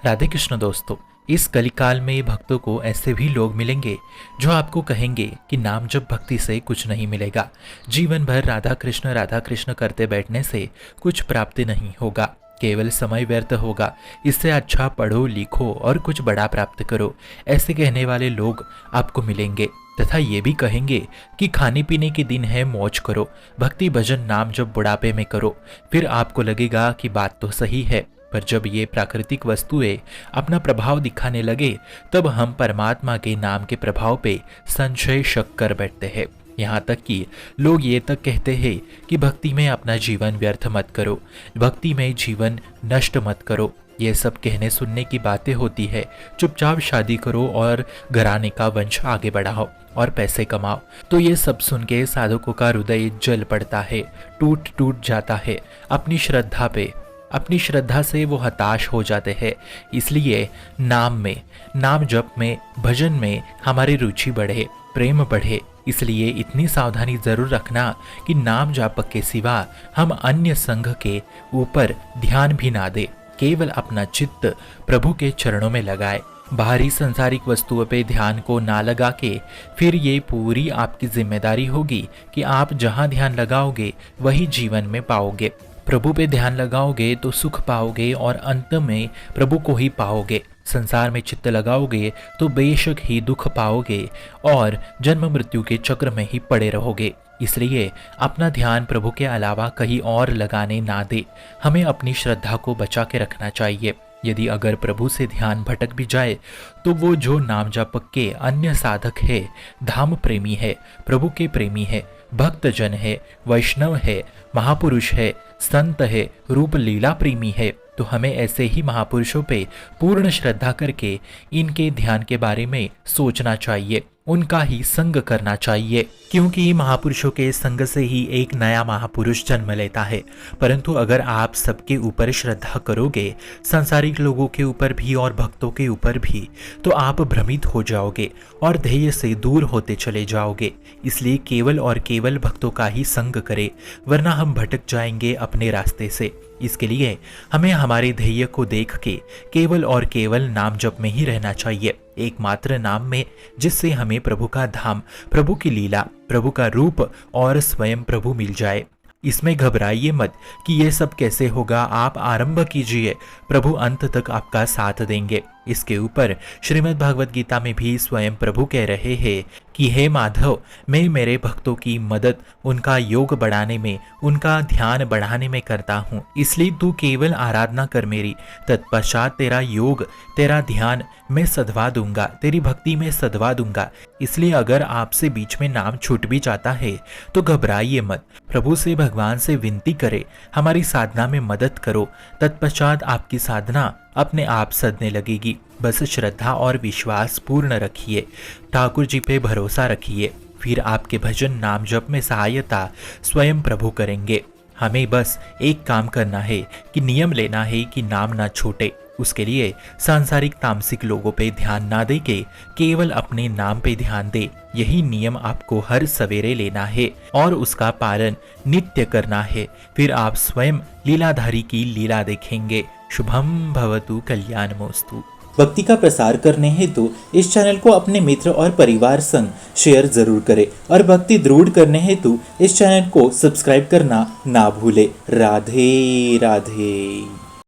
राधे कृष्ण दोस्तों। इस कलिकाल में भक्तों को ऐसे भी लोग मिलेंगे जो आपको कहेंगे कि नाम जप भक्ति से कुछ नहीं मिलेगा, जीवन भर राधा कृष्ण करते बैठने से कुछ प्राप्ति नहीं होगा, केवल समय व्यर्थ होगा, इससे अच्छा पढ़ो लिखो और कुछ बड़ा प्राप्त करो। ऐसे कहने वाले लोग आपको मिलेंगे तथा ये भी कहेंगे कि खाने पीने के दिन है, मौज करो, भक्ति भजन नाम जब बुढ़ापे में करो। फिर आपको लगेगा कि बात तो सही है, पर जब ये प्राकृतिक वस्तुएं अपना प्रभाव दिखाने लगे तब हम परमात्मा के नाम के प्रभाव पे संशय शक कर बैठते हैं। यहाँ तक कि लोग ये तक कहते हैं कि भक्ति में अपना जीवन व्यर्थ मत करो, भक्ति में जीवन नष्ट मत करो। ये सब कहने सुनने की बातें होती है। चुपचाप शादी करो और घराने का वंश आगे बढ़ाओ और पैसे कमाओ। तो ये सब सुन के साधकों का हृदय जल पड़ता है, टूट टूट जाता है। अपनी श्रद्धा से वो हताश हो जाते हैं। इसलिए नाम जप में, भजन में हमारी रुचि बढ़े, प्रेम बढ़े। इसलिए इतनी सावधानी जरूर रखना कि नाम जापक के सिवा हम अन्य संघ के ऊपर ध्यान भी ना दे, केवल अपना चित्त प्रभु के चरणों में लगाए। बाहरी संसारिक वस्तुओं पे ध्यान को ना लगा के फिर ये पूरी आपकी जिम्मेदारी होगी कि आप जहां ध्यान लगाओगे वही जीवन में पाओगे। प्रभु पे ध्यान लगाओगे तो सुख पाओगे और अंत में प्रभु को ही पाओगे। संसार में चित्त लगाओगे तो बेशक ही दुख पाओगे और जन्म मृत्यु के चक्र में ही पड़े रहोगे। इसलिए अपना ध्यान प्रभु के अलावा कहीं और लगाने ना दे। हमें अपनी श्रद्धा को बचा के रखना चाहिए। यदि अगर प्रभु से ध्यान भटक भी जाए तो वो जो नाम जपक के अन्य साधक है, धाम प्रेमी है, प्रभु के प्रेमी है, भक्त जन है, वैष्णव है, महापुरुष है, संत है, रूप लीला प्रेमी है, तो हमें ऐसे ही महापुरुषों पे पूर्ण श्रद्धा करके इनके ध्यान के बारे में सोचना चाहिए, उनका ही संग करना चाहिए। क्योंकि महापुरुषों के संग से ही एक नया महापुरुष जन्म लेता है। परंतु अगर आप सबके ऊपर श्रद्धा करोगे, सांसारिक लोगों के ऊपर भी और भक्तों के ऊपर भी, तो आप भ्रमित हो जाओगे और ध्येय से दूर होते चले जाओगे। इसलिए केवल और केवल भक्तों का ही संग करें, वरना हम भटक जाएंगे अपने रास्ते से। इसके लिए हमें हमारे ध्येय को देख के केवल और केवल नाम जप में ही रहना चाहिए, एकमात्र नाम में, जिससे हमें प्रभु का धाम, प्रभु की लीला, प्रभु का रूप और स्वयं प्रभु मिल जाए। इसमें घबराइए मत कि ये सब कैसे होगा, आप आरंभ कीजिए, प्रभु अंत तक आपका साथ देंगे। इसके ऊपर श्रीमद् भागवत गीता में भी स्वयं प्रभु कह रहे हैं कि हे माधव, मैं मेरे भक्तों की मदद उनका योग बढ़ाने में, उनका ध्यान बढ़ाने में करता हूँ। इसलिए तू केवल आराधना कर मेरी, तत्पश्चात तेरा योग, तेरा ध्यान मैं सधवा दूंगा, तेरी भक्ति में सधवा दूंगा। इसलिए अगर आपसे बीच में नाम छूट भी जाता है तो घबराइए मत, प्रभु से, भगवान से विनती करे, हमारी साधना में मदद करो। तत्पश्चात आपकी साधना अपने आप सधने लगेगी। बस श्रद्धा और विश्वास पूर्ण रखिए, ठाकुर जी पे भरोसा रखिए, फिर आपके भजन नाम जप में सहायता स्वयं प्रभु करेंगे। हमें बस एक काम करना है कि नियम लेना है कि नाम ना छूटे। उसके लिए सांसारिक तामसिक लोगों पे ध्यान ना दे के केवल अपने नाम पे ध्यान दे। यही नियम आपको हर सवेरे लेना है और उसका पालन नित्य करना है। फिर आप स्वयं लीलाधारी की लीला देखेंगे। शुभम भवतु कल्याणमोस्तु। भक्ति का प्रसार करने हेतु इस चैनल को अपने मित्र और परिवार संग शेयर जरूर करें और भक्ति दृढ़ करने हेतु इस चैनल को सब्सक्राइब करना ना भूले। राधे राधे।